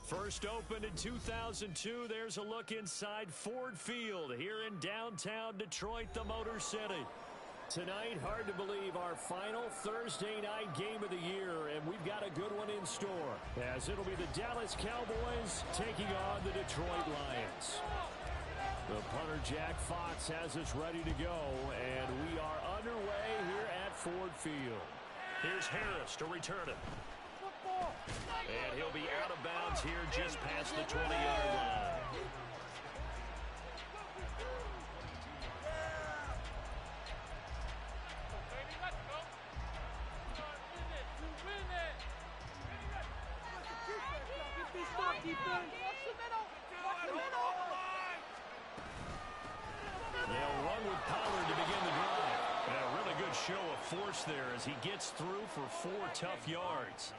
First opened in 2002, there's a look inside Ford Field here in downtown Detroit, the Motor City. Tonight, hard to believe, our final Thursday night game of the year, and we've got a good one in store, as it'll be the Dallas Cowboys taking on the Detroit Lions. The punter, Jack Fox, has us ready to go, and we are underway here at Ford Field. Here's Harris to return it. And he'll be out of bounds here just past the 20-yard line. They'll run with Pollard to begin the drive. And a really good show of force there as he gets through for 4 tough yards.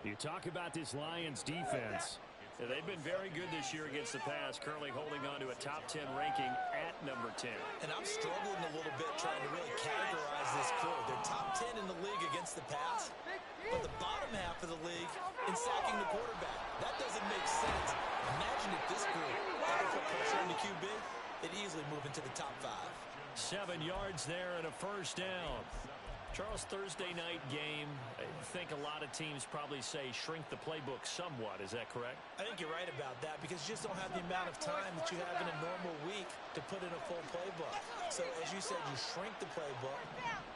You talk about this Lions defense. They've been very good this year against the pass, currently holding on to a top 10 ranking at number 10. And I'm struggling a little bit trying to really categorize this crew. They're top 10 in the league against the pass, but the bottom half of the league in sacking the quarterback. That doesn't make sense. Imagine if this group ever put pressure on the QB, they'd easily move into the top 5. 7 yards there and a first down. Charles, Thursday night game, I think a lot of teams probably say shrink the playbook somewhat. Is that correct? I think you're right about that because you just don't have the amount of time that you have in a normal week to put in a full playbook. So, as you said, you shrink the playbook,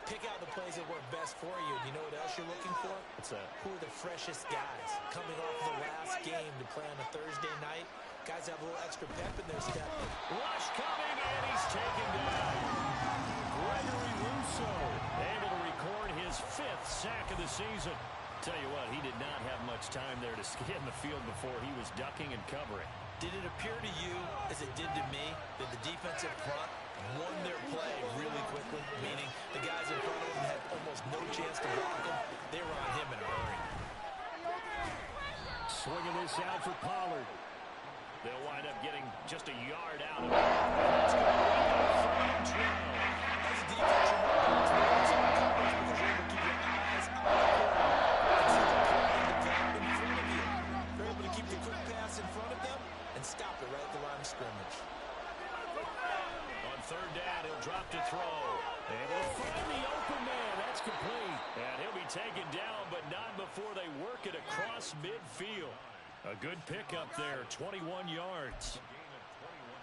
pick out the plays that work best for you. And you know what else you're looking for? What's that? Who are the freshest guys coming off the last game to play on a Thursday night? Guys have a little extra pep in their step. Rush coming, and he's taken down. Gregory Rousseau able to record his 5th sack of the season. Tell you what, he did not have much time there to scan the field before he was ducking and covering. Did it appear to you, as it did to me, that the defensive front won their play really quickly? Meaning the guys in front of them had almost no chance to block him. They were on him in a hurry. Swinging this out for Pollard. They'll wind up getting just a yard out of it. It's going to be a 3-12. As a defense, you want to coverage because you're able to keep your eyes on the quarterback and see the play in front of you. You're able to keep the quick pass in front of them and stop it right at the line of scrimmage. On 3rd down, he'll drop to throw. Able to find the open man. That's complete. And he'll be taken down, but not before they work it across midfield. A good pickup there, 21 yards.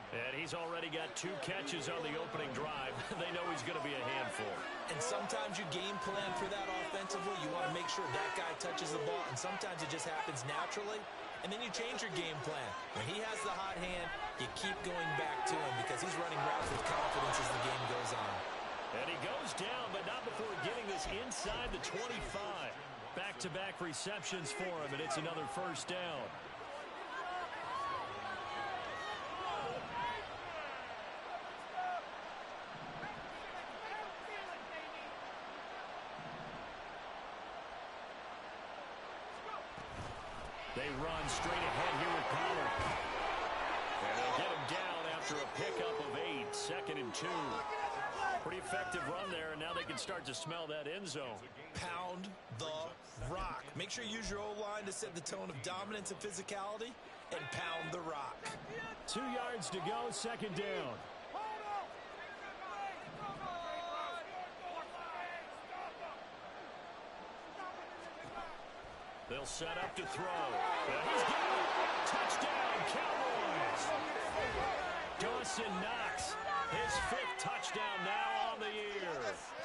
And he's already got 2 catches on the opening drive. They know he's going to be a handful. And sometimes you game plan for that offensively. You want to make sure that guy touches the ball, and sometimes it just happens naturally. And then you change your game plan. When he has the hot hand, you keep going back to him because he's running routes with confidence as the game goes on. And he goes down, but not before getting this inside the 25. Back-to-back receptions for him, and it's another first down. They run straight ahead here with Pollard. And they'll get him down after a pickup of 8, 2nd and 2. Pretty effective run there, and now they can start to smell that end zone. Pound the rock. Make sure you use your O-line to set the tone of dominance and physicality, and pound the rock. 2 yards to go, 2nd down. They'll set up to throw. And he's got it. Touchdown, Cowboys. Dawson Knox, his 5th touchdown now on the year.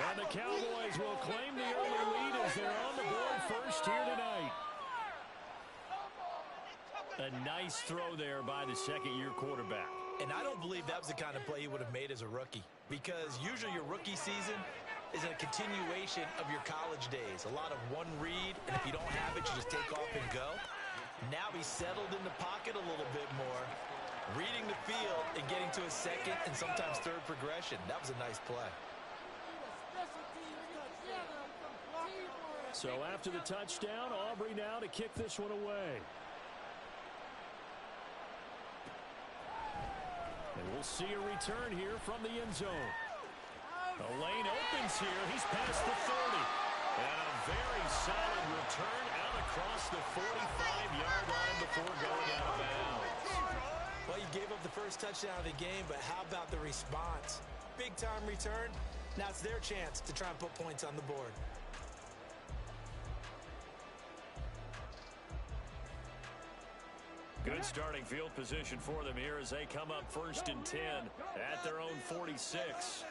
And the Cowboys will claim the early lead as they're on the board first here tonight. A nice throw there by the 2nd-year quarterback. And I don't believe that was the kind of play he would have made as a rookie, because usually your rookie season is a continuation of your college days. A lot of one read, and if you don't have it, you just take off and go. Now he's settled in the pocket a little bit more, reading the field and getting to a 2nd and sometimes 3rd progression. That was a nice play. So after the touchdown, Aubrey now to kick this one away. And we'll see a return here from the end zone. The lane opens here. He's past the 30. And a very solid return out across the 45-yard line before going out of bounds. Well, you gave up the first touchdown of the game, but how about the response? Big-time return. Now it's their chance to try and put points on the board. Good starting field position for them here as they come up 1st and 10 at their own 46.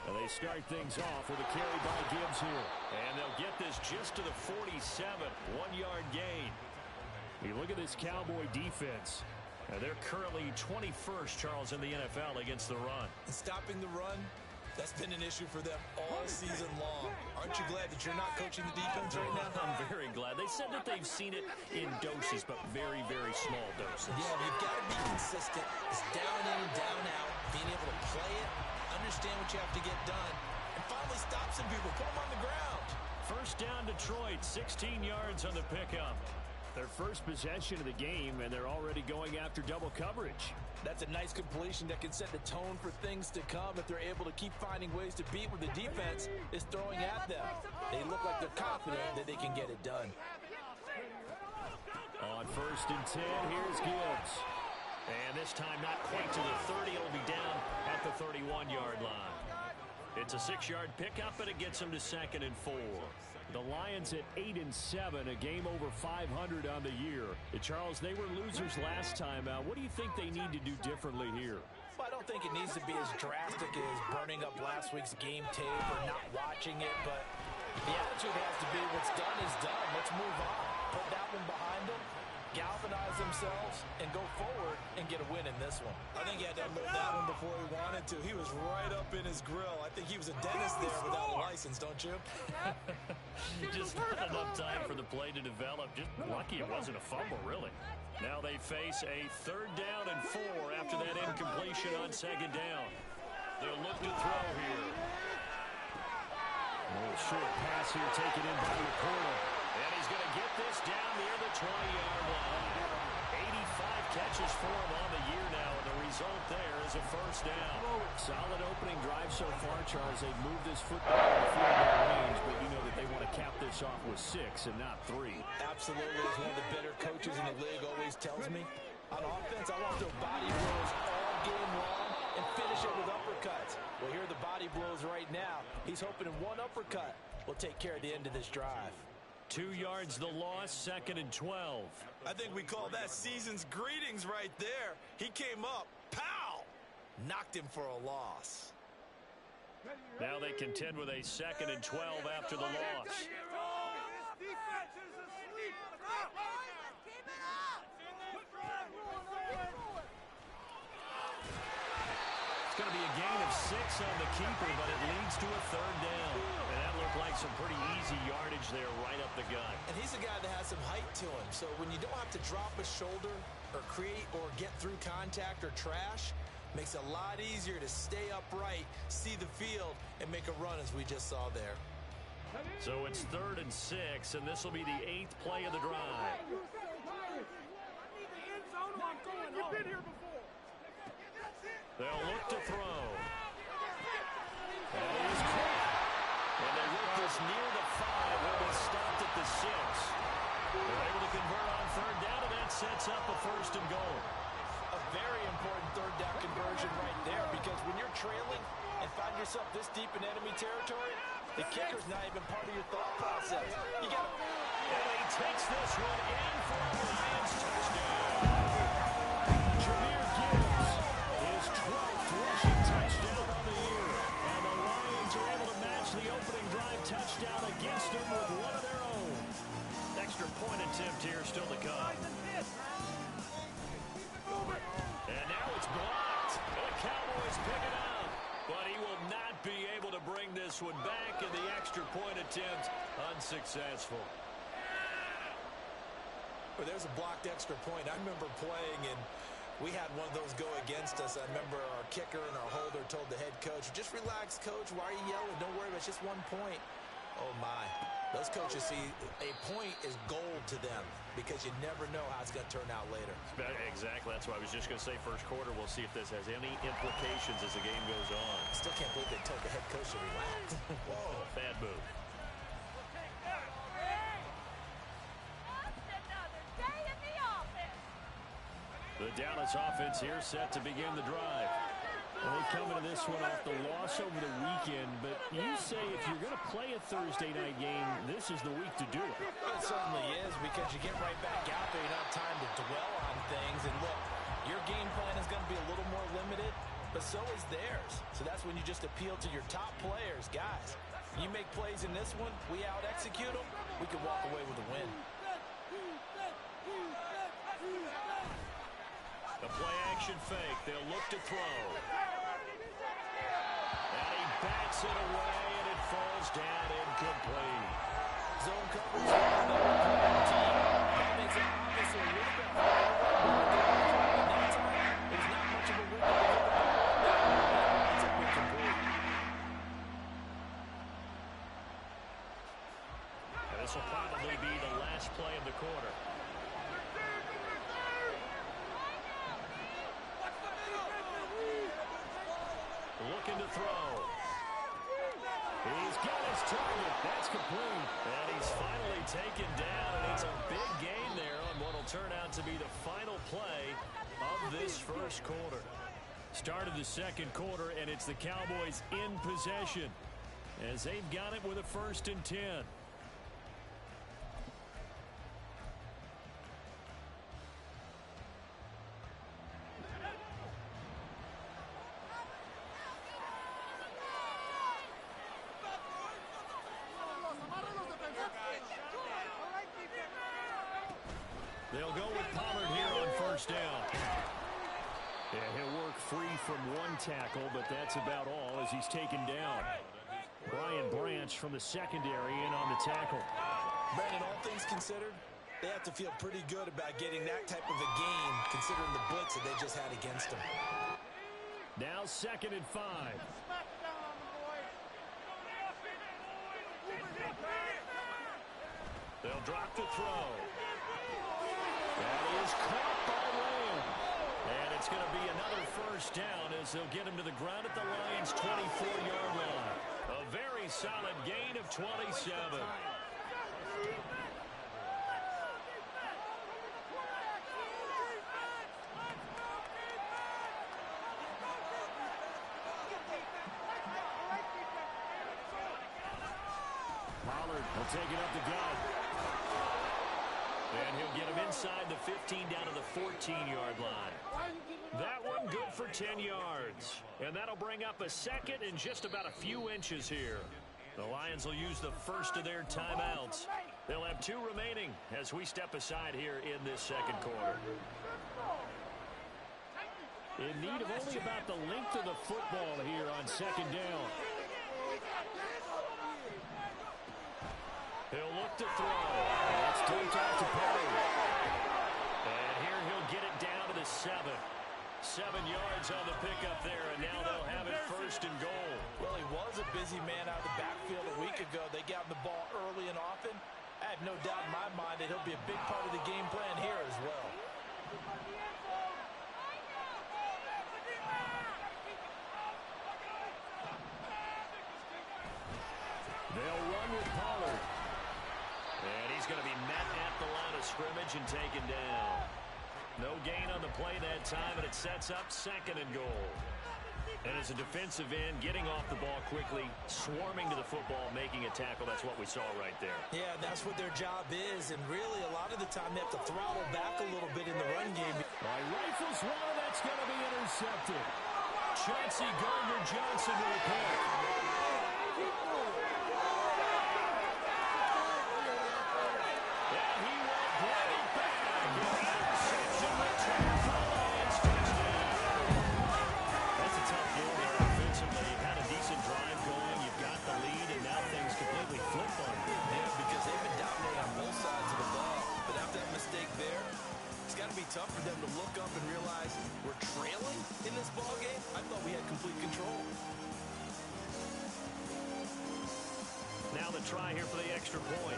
And they start things off with a carry by Gibbs here. And they'll get this just to the 47, 1-yard gain. You look at this Cowboy defense. They're currently 21st, Charles, in the NFL against the run. And stopping the run, that's been an issue for them all season long. Aren't you glad that you're not coaching the defense right now? I'm very glad. They said that they've seen it in doses, but very, very small doses. Yeah, you've got to be consistent. It's down in, down out, being able to play it, understand what you have to get done, and finally stop some people, put them on the ground. First down, Detroit, 16 yards on the pickup. Their first possession of the game, and they're already going after double coverage. That's a nice completion that can set the tone for things to come if they're able to keep finding ways to beat what the defense is throwing at them. They look like they're confident that they can get it done. On 1st and 10, here's Gibbs. And this time not quite to the 30. It'll be down at the 31-yard line. It's a 6-yard pickup, and it gets them to 2nd and 4. The Lions at 8 and 7, a game over 500 on the year. Charles, they were losers last time out. What do you think they need to do differently here? Well, I don't think it needs to be as drastic as burning up last week's game tape or not watching it, but the attitude has to be what's done is done. Let's move on. Put that one behind them, galvanize themselves, and go forward and get a win in this one. I think he had to unload that one before he wanted to. He was right up in his grill. I think he was a dentist there without a license, don't you? Just not enough time for the play to develop. Just lucky it wasn't a fumble, really. Now they face a 3rd down and 4 after that incompletion on 2nd down. They'll look to throw here. A little short pass here taken in by the corner. And he's going to get this down near the 20-yard line. 85 catches for him on the year now, and the result there is a 1st down. Solid opening drive so far, Charles. They've moved this football in the field goal range, but you know that they want to cap this off with 6 and not 3. Absolutely, as one of the better coaches in the league always tells me. On offense, I want to throw body blows all game long and finish it with uppercuts. Well, here are the body blows right now. He's hoping in one uppercut will take care of the end of this drive. 2 yards the loss, 2nd and 12. I think we call that season's greetings right there. He came up, pow! Knocked him for a loss. Now they contend with a 2nd and 12 after the loss. It's going to be a gain of 6 on the keeper, but it leads to a 3rd down. And that looked like some pretty easy yardage there right up the gut. And he's a guy that has some height to him, so when you don't have to drop a shoulder or create or get through contact or trash, makes it a lot easier to stay upright, see the field, and make a run as we just saw there. So it's 3rd and 6, and this will be the 8th play of the drive. You've been here before. They'll look to throw. And he's caught. And they work this near the 5. Will be stopped at the 6. They're able to convert on 3rd down, and that sets up a 1st and goal. A very important 3rd down conversion right there, because when you're trailing and find yourself this deep in enemy territory, the kicker's not even part of your thought process. You got to... And he takes this one in for a Lions touchdown. Jahmyr Gibbs, his 12th rushing touchdown on the year. And the Lions are able to match the opening drive touchdown against them with one of their own. Extra point attempt here still to come. And now it's blocked. The Cowboys pick it up. But he will not be able to bring this one back, and the extra point attempt unsuccessful. Well, there's a blocked extra point. I remember playing, and we had one of those go against us. I remember our kicker and our holder told the head coach, just relax, coach. Why are you yelling? Don't worry about it. It's just 1 point. Oh, my. Those coaches see a point is gold to them because you never know how it's going to turn out later. Exactly. That's what I was just going to say. First quarter, we'll see if this has any implications as the game goes on. I still can't believe they told the head coach to relax. Whoa, bad move. The Dallas offense here set to begin the drive. Well, they come into this one off the loss over the weekend, but you say if you're going to play a Thursday night game, this is the week to do it. It certainly is, because you get right back out there. You don't have time to dwell on things. And look, your game plan is going to be a little more limited, but so is theirs. So that's when you just appeal to your top players. Guys, you make plays in this one, we out-execute them, we can walk away with a win. The play-action fake. They'll look to throw. And he bats it away, and it falls down incomplete. Zone coverage on the team. That makes it obviously a little bit harder. That time, there's not much of a window to get the ball. It's incomplete. And this will probably be the last play of the quarter. Looking to throw. He's got his target. That's complete. And he's finally taken down, and it's a big gain there on what will turn out to be the final play of this first quarter. Start of the second quarter, and it's the Cowboys in possession as they've got it with a 1st and 10. They'll go with Pollard here on 1st down. Yeah, he'll work free from one tackle, but that's about all as he's taken down. Brian Branch from the secondary in on the tackle. Brandon, all things considered, they have to feel pretty good about getting that type of a game considering the blitz that they just had against them. Now 2nd and 5. They'll drop the throw. That is caught by Lamb. And it's going to be another 1st down as they'll get him to the ground at the Lions' 24-yard line. A very solid gain of 27. Pollard will take it up the gut. And he'll get him inside the 15 down to the 14-yard line. That one good for 10 yards. And that'll bring up a 2nd and just about a few inches here. The Lions will use the first of their timeouts. They'll have 2 remaining as we step aside here in this second quarter. In need of only about the length of the football here on 2nd down. He'll look to throw. That's dumped out to Perry. And here he'll get it down to the 7. 7 yards on the pickup there, and now they'll have it 1st and goal. Well, he was a busy man out of the backfield a week ago. They got him the ball early and often. I have no doubt in my mind that he'll be a big part of the game plan here as well. They'll run with Pollard. And he's going to be met at the line of scrimmage and taken down. No gain on the play that time, and it sets up 2nd and goal. And as a defensive end, getting off the ball quickly, swarming to the football, making a tackle, that's what we saw right there. Yeah, that's what their job is, and really a lot of the time they have to throttle back a little bit in the run game. Rifles one, that's going to be intercepted. Chauncey Gardner-Johnson with a pick. Tough for them to look up and realize we're trailing in this ball game. I thought we had complete control. Now the try here for the extra point.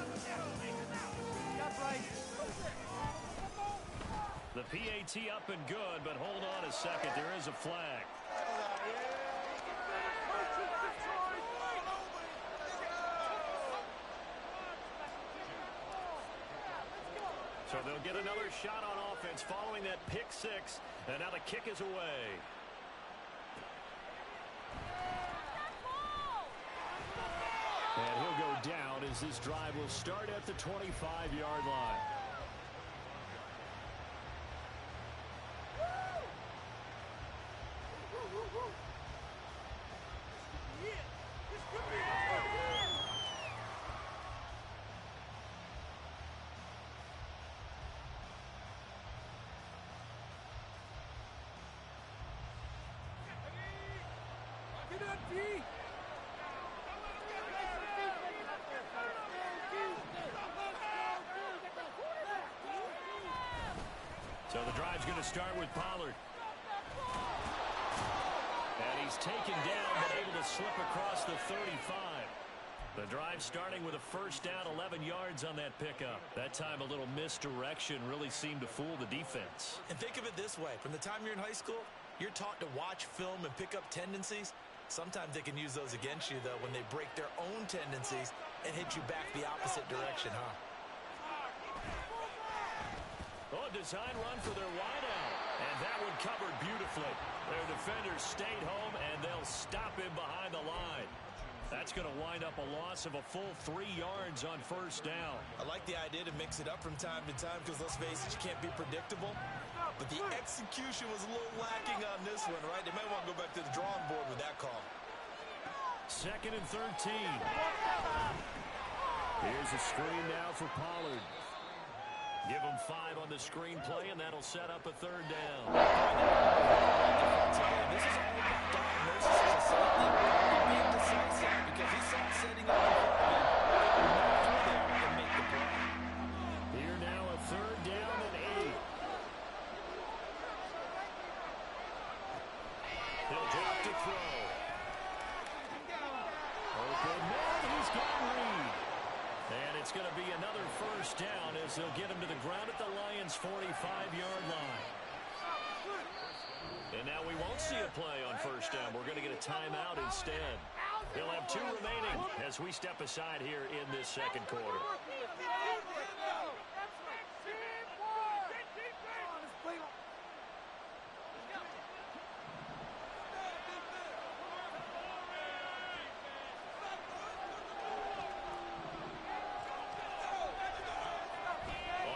PAT up and good, but hold on a second. There is a flag. So they'll get another shot on offense following that pick six. And now the kick is away. And he'll go down as this drive will start at the 25-yard line. So the drive's going to start with Pollard. And he's taken down but able to slip across the 35. The drive starting with a first down, 11 yards on that pickup. That time a little misdirection really seemed to fool the defense. And think of it this way. From the time you're in high school, you're taught to watch film and pick up tendencies. Sometimes they can use those against you, though, when they break their own tendencies and hit you back the opposite direction, huh? Oh, design run for their wideout. And that one covered beautifully. Their defenders stayed home, and they'll stop him behind the line. That's going to wind up a loss of a full 3 yards on first down. I like the idea to mix it up from time to time because, let's face it, you can't be predictable. But the execution was a little lacking on this one, right? They might want to go back to the drawing board with that call. 2nd and 13. Here's a screen now for Pollard. Give him 5 on the screen play, and that'll set up a 3rd down. This is all about diagnosis as a safety and being decisive because he saw it setting up and make the play. Here now a 3rd down and 8. He'll drop to throw. Open man, he's got Reed. And it's going to be another first down as they'll get him to the ground at the Lions' 45-yard line. And now we won't see a play on first down. We're going to get a timeout instead. He'll have 2 remaining as we step aside here in this second quarter.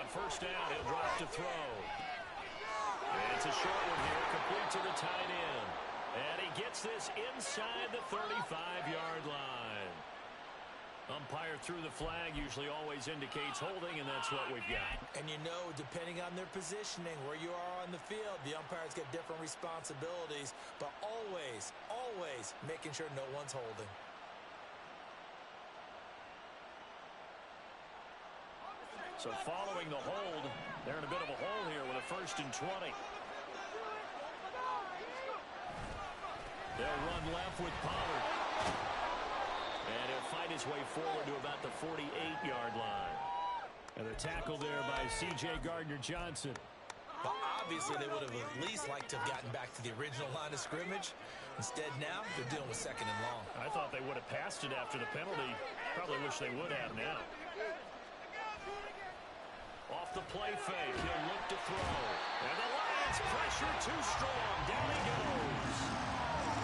First down, he'll drop to throw. And it's a short one here, complete to the tight end. And he gets this inside the 35-yard line. Umpire threw the flag, usually always indicates holding, and that's what we've got. And you know, depending on their positioning, where you are on the field, the umpires get different responsibilities, but always, always making sure no one's holding. So following the hold, they're in a bit of a hole here with a 1st and 20. They'll run left with Pollard. And he'll fight his way forward to about the 48-yard line. And the tackle there by C.J. Gardner-Johnson. Well, obviously, they would have at least liked to have gotten back to the original line of scrimmage. Instead, now, they're dealing with 2nd and long. I thought they would have passed it after the penalty. Probably wish they would have now. Off the play fake, he'll look to throw. And the Lions pressure too strong. Down he goes.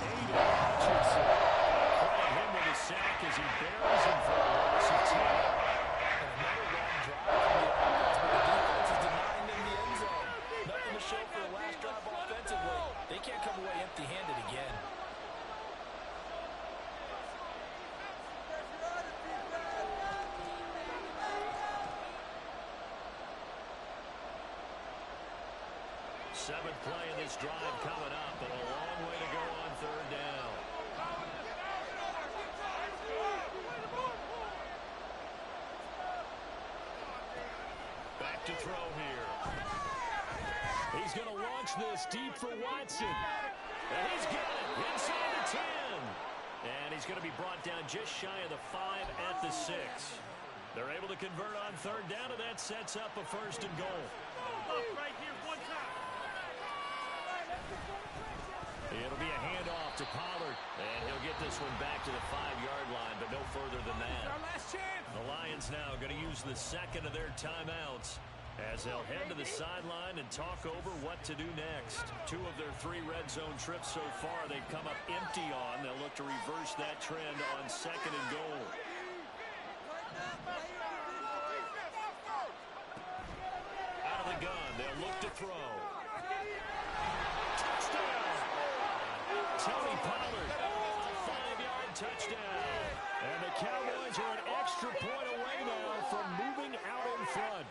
Aiden Hutchinson. Playing him with a sack as he buries him for a loss of 10. And another long drive from the offense, but the defense is denying them the end zone. Nothing to show for the last drive offensively. They can't come away empty-handed again. Seventh play of this drive coming up, but a long way to go on 3rd down. Back to throw here. He's going to launch this deep for Watson. And he's got it inside the 10. And he's going to be brought down just shy of the 5 at the 6. They're able to convert on 3rd down, and that sets up a 1st and goal. Look right here, one time. to Pollard. And he'll get this one back to the 5-yard line, but no further than that. Our last chance. The Lions now going to use the second of their timeouts as they'll head to the sideline and talk over what to do next. 2 of their 3 red zone trips so far they've come up empty on. They'll look to reverse that trend on second and goal. Out of the gun, they'll look to throw. Touchdown! Tony Pollard, a 5-yard touchdown. And the Cowboys are an extra point away now from moving out in front.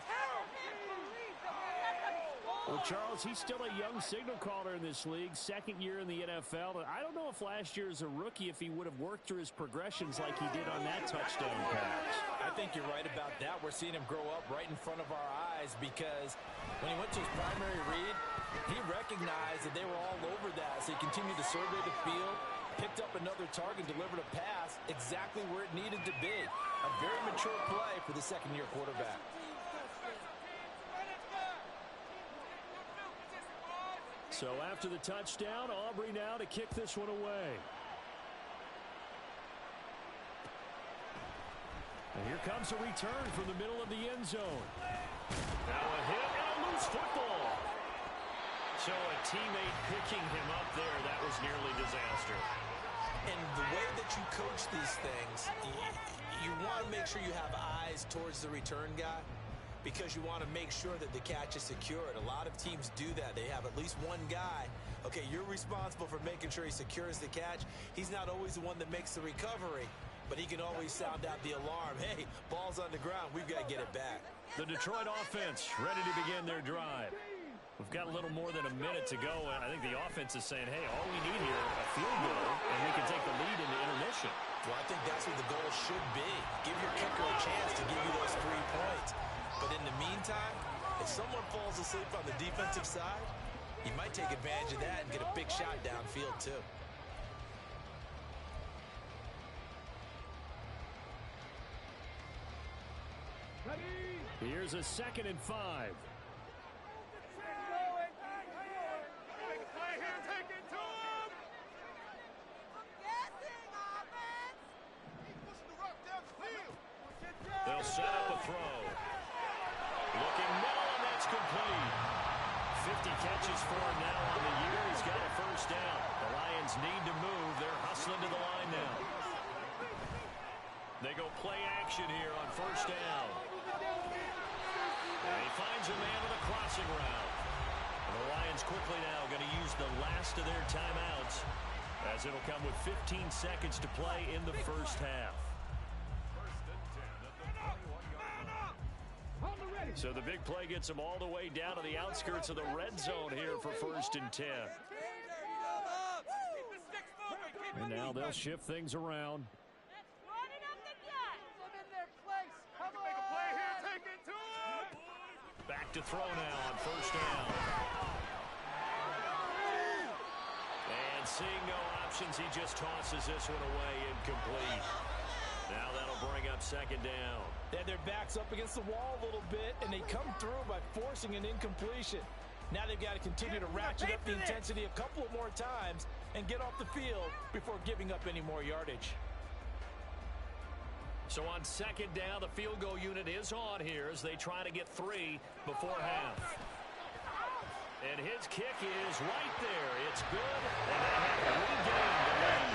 Well, Charles, he's still a young signal caller in this league, second year in the NFL. I don't know if last year as a rookie, if he would have worked through his progressions like he did on that touchdown pass. I think you're right about that. We're seeing him grow up right in front of our eyes because when he went to his primary read, he recognized that they were all over that. So he continued to survey the field, picked up another target, delivered a pass exactly where it needed to be. A very mature play for the second-year quarterback. So after the touchdown, Aubrey now to kick this one away. And here comes a return from the middle of the end zone. Now a hit and a loose football. So a teammate picking him up there, that was nearly disaster. And the way that you coach these things, you want to make sure you have eyes towards the return guy, because you want to make sure that the catch is secured. A lot of teams do that. They have at least one guy. Okay, you're responsible for making sure he secures the catch. He's not always the one that makes the recovery, but he can always sound out the alarm. Hey, ball's on the ground. We've got to get it back. The Detroit offense ready to begin their drive. We've got a little more than a minute to go, and I think the offense is saying, hey, all we need here, a field goal, and we can take the lead into intermission. Well, I think that's what the goal should be. Give your kicker a chance to give you those 3 points. But in the meantime, if someone falls asleep on the defensive side, he might take advantage of that and get a big shot downfield too. Here's a 2nd and 5. They'll set up a throw. Looking middle, and that's complete. 50 catches for him now on the year. He's got a first down. The Lions need to move. They're hustling to the line now. They go play action here on first down. And he finds a man with a crossing route. And the Lions quickly now going to use the last of their timeouts, as it'll come with 15 seconds to play in the first half. So the big play gets them all the way down to the outskirts of the red zone here for 1st and 10. And now they'll shift things around. Back to throw now on first down. And seeing no options, he just tosses this one away, incomplete. Now that'll bring up 2nd down. They had their backs up against the wall a little bit, and they come through by forcing an incompletion. Now they've got to continue to ratchet up the intensity a couple of more times and get off the field before giving up any more yardage. So on 2nd down, the field goal unit is on here as they try to get 3 before half. And his kick is right there. It's good, and they have regained the lead.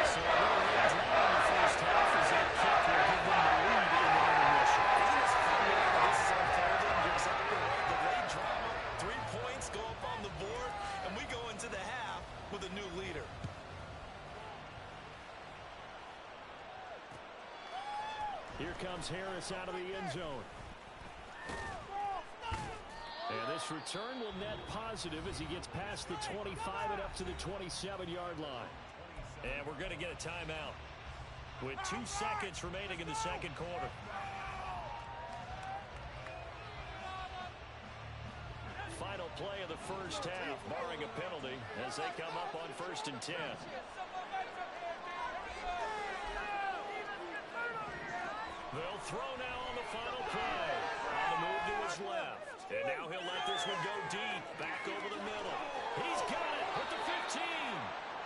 So a little lead draw in the first half as that kick will give them the lead in the intermission. Isn't this funny how this is unfolding? You're exactly right. The late drama, 3 points go up on the board, and we go into the half with a new leader. Here comes Harris out of the end zone. And this return will net positive as he gets past the 25 and up to the 27-yard line. And we're going to get a timeout with 2 seconds remaining in the second quarter. Final play of the first half, barring a penalty, as they come up on 1st and 10. They'll throw now on the final play. On the move to his left. And now he'll let this one go deep. Back over the middle. He's got it with the 15.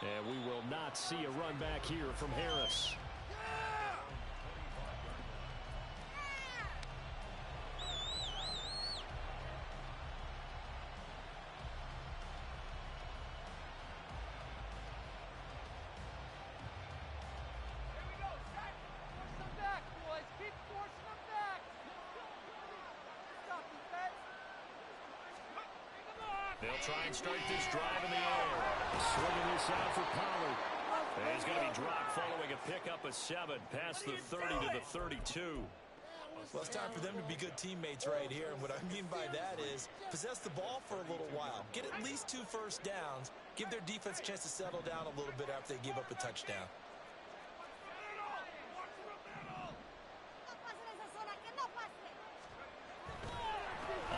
And we will not see a run back here from Harris. They'll try and start this drive in the air. Swinging this out for Pollard. And he's going to be dropped following a pickup of 7 past the 30 to the 32. Well, it's time for them to be good teammates right here. And what I mean by that is possess the ball for a little while. Get at least 2 first downs. Give their defense a chance to settle down a little bit after they give up a touchdown.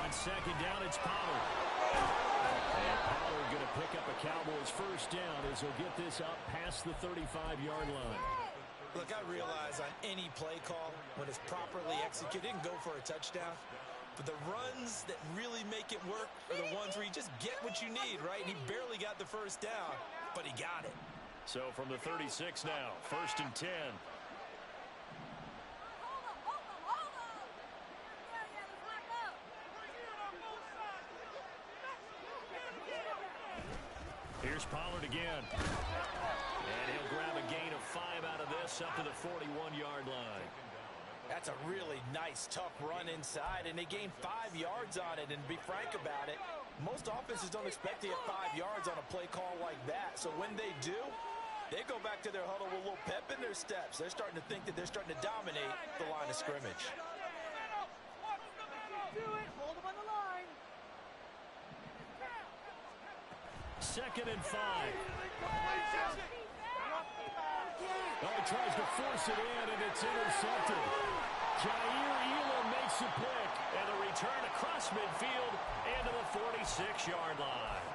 On second down, it's Pollard. And Pollard going to pick up a Cowboys first down as he'll get this up past the 35-yard line. Look, I realize on any play call, when it's properly executed, it can go for a touchdown. But the runs that really make it work are the ones where you just get what you need, right? And he barely got the first down, but he got it. So from the 36 now, 1st and 10. Here's Pollard again. And he'll grab a gain of 5 out of this up to the 41-yard line. That's a really nice, tough run inside, and they gained 5 yards on it. And to be frank about it, most offenses don't expect to get 5 yards on a play call like that. So when they do, they go back to their huddle with a little pep in their steps. They're starting to think that they're starting to dominate the line of scrimmage. Hold them on the line. 2nd and 5. Oh, he tries to force it in, and it's intercepted. Jair Elam makes a pick, and a return across midfield into the 46-yard line.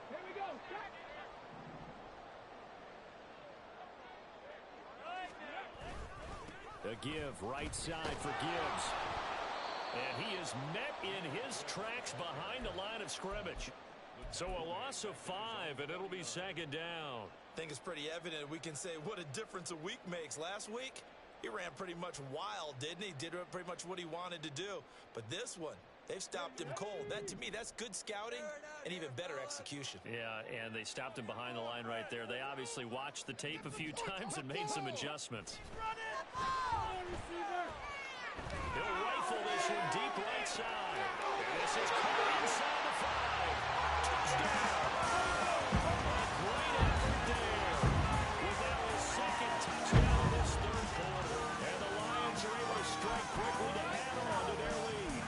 Here we go. The give right side for Gibbs. And he is met in his tracks behind the line of scrimmage. So a loss of 5, and it'll be 2nd down. I think it's pretty evident we can say what a difference a week makes. Last week, he ran pretty much wild, didn't he? Did pretty much what he wanted to do. But this one, they've stopped him cold. That, to me, that's good scouting and even better execution. Yeah, and they stopped him behind the line right there. They obviously watched the tape a few times and made some adjustments. He'll rifle this one deep right side. And this is caught inside the 5. Touchdown! Great effort there. With now his 2nd touchdown of this 3rd quarter. And the Lions are able to strike quickly to add on to their lead.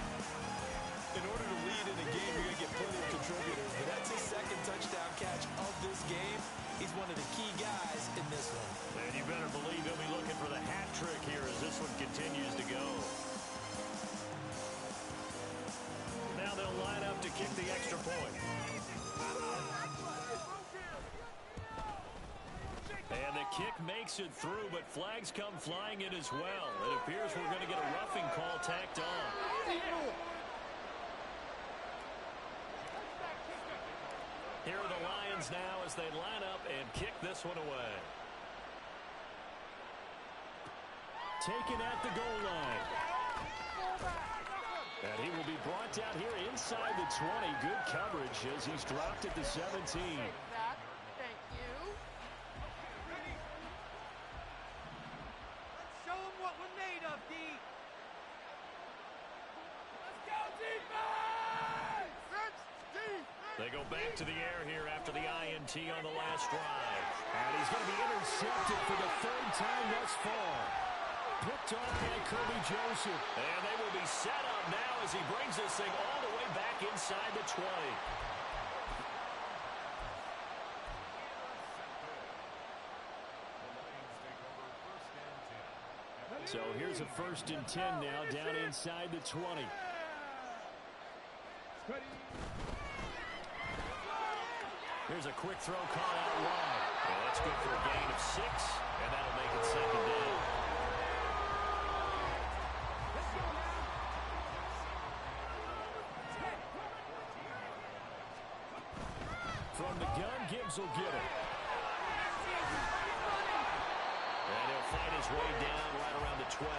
In order to lead in a game, you're going to get plenty of contributors. But that's his 2nd touchdown catch of this game. He's one of the key guys in this one. And you better believe he'll be looking for the hat trick here as this one continues to go. Now they'll line up to kick the extra point. And the kick makes it through, but flags come flying in as well. It appears we're going to get a roughing call tacked on. Here are the Lions now as they line up and kick this one away. Taken at the goal line. And he will be brought down here inside the 20. Good coverage as he's dropped at the 17. Thank you. Let's show them what we're made of, D. Let's go, defense! They go back to the air here after the INT on the last drive. And he's going to be intercepted for the 3rd time thus far. Picked off by Kirby Joseph. And they will be set up now as he brings this thing all the way back inside the 20. So here's a 1st and 10 now down inside the 20. Here's a quick throw caught out wide. Well, that's good for a gain of 6, and that'll make it 2nd down. From the gun, Gibbs will get it. And he'll fight his way down right around the 12.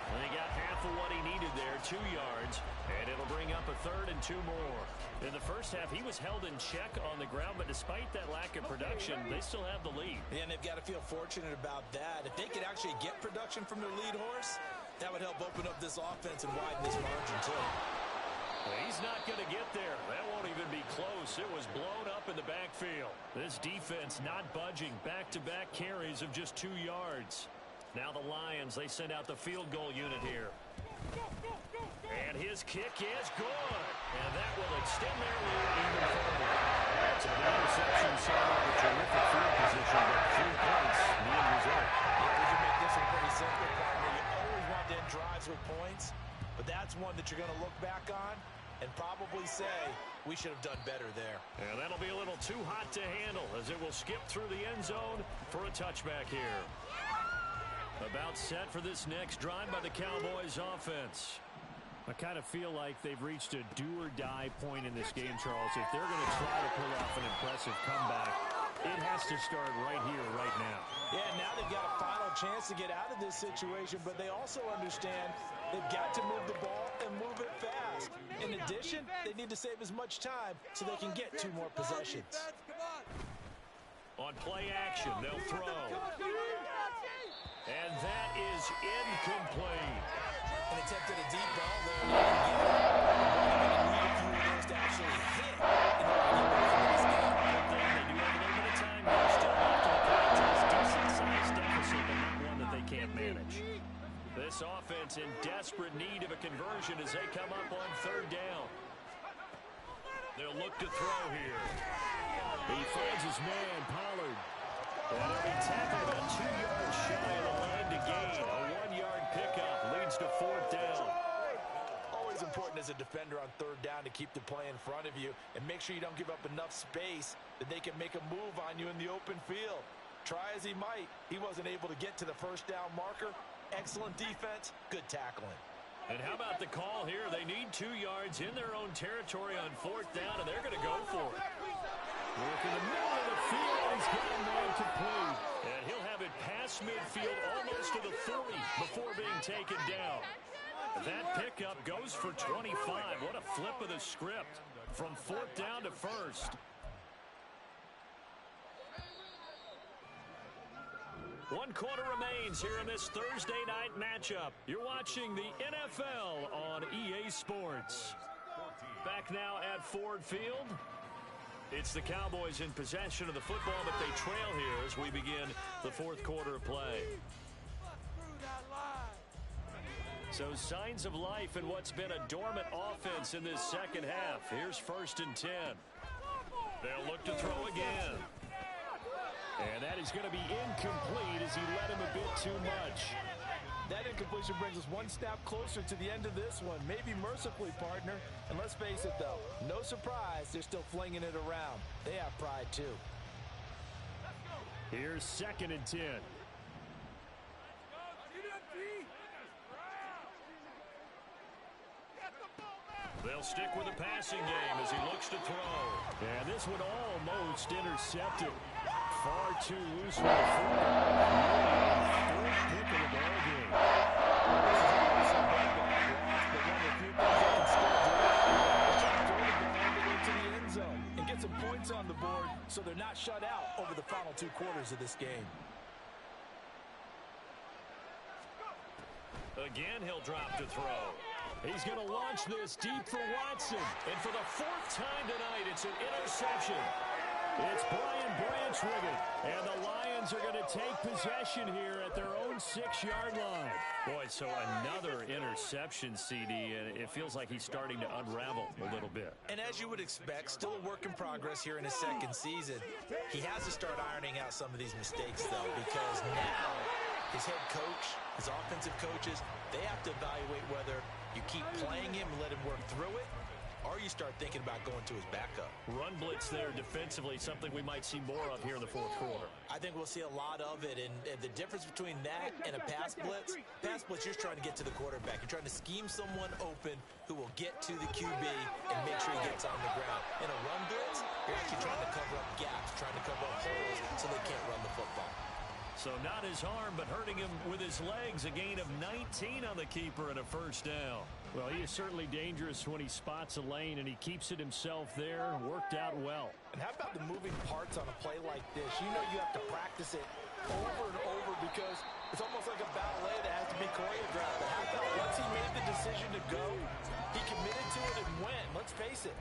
And he got half of what he needed there, 2 yards. And it'll bring up a 3rd and 2 more. In the first half, he was held in check on the ground, but despite that lack of production, they still have the lead. Yeah, and they've got to feel fortunate about that. If they could actually get production from their lead horse, that would help open up this offense and widen this margin, too. He's not going to get there. That won't even be close. It was blown up in the backfield. This defense not budging. Back-to-back carries of just 2 yards. Now the Lions, they send out the field goal unit here. And his kick is good. And that will extend their lead even further. So the interception set up a terrific field position, but 3 points, the end result. Yeah, these will make this one pretty simple, partner. You always want to end drives with points, but that's one that you're going to look back on and probably say, we should have done better there. And that'll be a little too hot to handle as it will skip through the end zone for a touchback here. About set for this next drive by the Cowboys offense. I kind of feel like they've reached a do-or-die point in this game, Charles. If they're going to try to pull off an impressive comeback, it has to start right here, right now. Yeah, now they've got a final chance to get out of this situation, but they also understand they've got to move the ball and move it fast. In addition, they need to save as much time so they can get 2 more possessions. On play action, they'll throw. And that is incomplete. And attempted a deep ball there. They're going to need a few of those to actually hit in order to get back into this game. Good thing they do have a little bit of time here. Still left in the contest. Decent-sized deficit, but not one that they can't manage. This offense in desperate need of a conversion as they come up on 3rd down. They'll look to throw here. He finds his man, Pollard. And he'll be tackled about 2 yards shy of the line to gain. A 1-yard pickup leads to 4th down. Always important as a defender on 3rd down to keep the play in front of you and make sure you don't give up enough space that they can make a move on you in the open field. Try as he might, he wasn't able to get to the 1st down marker. Excellent defense, good tackling. And how about the call here? They need 2 yards in their own territory on 4th down, and they're going to go for it. Work in the middle of the field. He's got a man complete. And he'll have it past midfield almost to the 40 before being taken down. That pickup goes for 25. What a flip of the script from 4th down to 1st. One quarter remains here in this Thursday night matchup. You're watching the NFL on EA Sports. Back now at Ford Field. It's the Cowboys in possession of the football, but they trail here as we begin the 4th quarter of play. So signs of life in what's been a dormant offense in this 2nd half. Here's 1st and 10. They'll look to throw again. And that is going to be incomplete as he led him a bit too much. That incompletion brings us one step closer to the end of this one. Maybe mercifully, partner. And let's face it, though, no surprise, they're still flinging it around. They have pride, too. Here's 2nd and 10. They'll stick with the passing game as he looks to throw. And this one almost intercepted. Far too loose for the football. 4th pick of the ball game. This is always a bad loss, but one of the few things they can still do is try to throw the ball all the way to the end zone and get some points on the board so they're not shut out over the final 2 quarters of this game. Again, he'll drop to throw. He's going to launch this deep for Watson. And for the 4th time tonight, it's an interception. It's Brian Branch with it. And the Lions are going to take possession here at their own 6-yard line. Boy, so another interception, CD, and it feels like he's starting to unravel a little bit. And as you would expect, still a work in progress here in his 2nd season. He has to start ironing out some of these mistakes, though, because now his head coach, his offensive coaches, they have to evaluate whether you keep playing him and let him work through it, or you start thinking about going to his backup. Run blitz there defensively, something we might see more of here in the fourth quarter. I think we'll see a lot of it, and the difference between that and a pass blitz, you're just trying to get to the quarterback. You're trying to scheme someone open who will get to the QB and make sure he gets on the ground. In a run blitz, you're actually trying to cover up gaps, trying to cover up holes so they can't run the football. So not his arm, but hurting him with his legs. A gain of 19 on the keeper and a first down. Well, he is certainly dangerous when he spots a lane, and he keeps it himself there. Worked out well. And how about the moving parts on a play like this? You know you have to practice it over and over because it's almost like a ballet that has to be choreographed. But how about once he made the decision to go, he committed to it and went. Let's face it.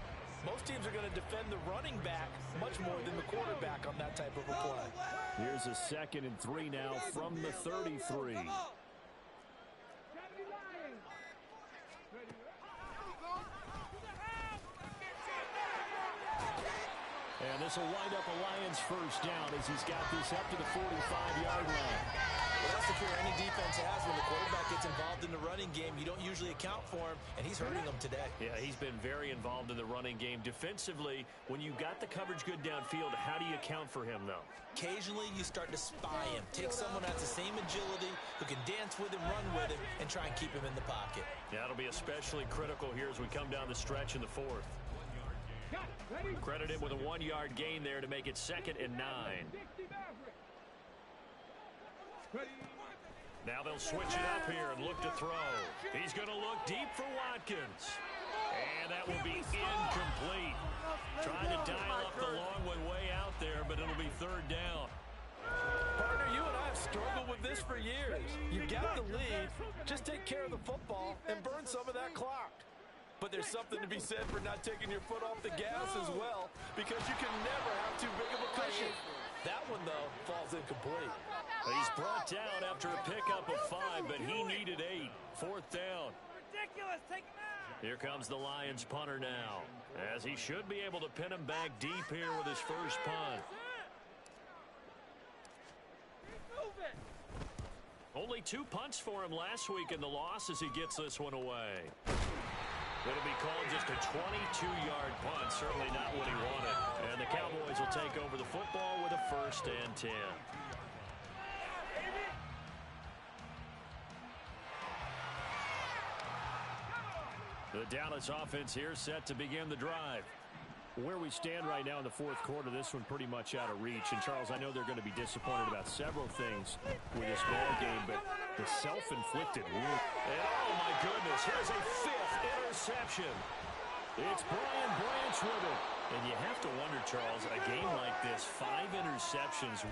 Most teams are going to defend the running back much more than the quarterback on that type of a play. Here's a 2nd and 3 now from the 33. And this will wind up a Lions first down as he's got this up to the 45-yard line. Well, that's the fear any defense has when the quarterback gets involved in the running game. You don't usually account for him, and he's hurting them today. Yeah, he's been very involved in the running game. Defensively, when you got the coverage good downfield, how do you account for him, though? Occasionally, you start to spy him. Take someone that's the same agility, who can dance with him, run with him, and try and keep him in the pocket. Yeah, that'll be especially critical here as we come down the stretch in the fourth. Credited with a 1-yard gain there to make it 2nd and 9. Now they'll switch it up here and look to throw. He's going to look deep for Watkins. And that will be incomplete. Trying to dial up the long one way out there, but it'll be 3rd down. Partner, you and I have struggled with this for years. You've got the lead. Just take care of the football and burn some of that clock. But there's something to be said for not taking your foot off the gas as well, because you can never have too big of a cushion. That one, though, falls incomplete. He's brought down after a pickup of 5, but he needed 8. 4th down. Ridiculous. Take him out. Here comes the Lions punter now, as he should be able to pin him back deep here with his first punt. Move it. Only 2 punts for him last week in the loss as he gets this one away. It'll be called just a 22-yard punt. Certainly not what he wanted. And the Cowboys will take over the football with a 1st and 10. The Dallas offense here set to begin the drive. Where we stand right now in the fourth quarter, this one pretty much out of reach. And, Charles, I know they're going to be disappointed about several things with this ball game, but the self-inflicted wound. And, oh, my goodness, here's a 5th interception. It's Brian Branch with it. And you have to wonder, Charles, a game like this, 5 interceptions.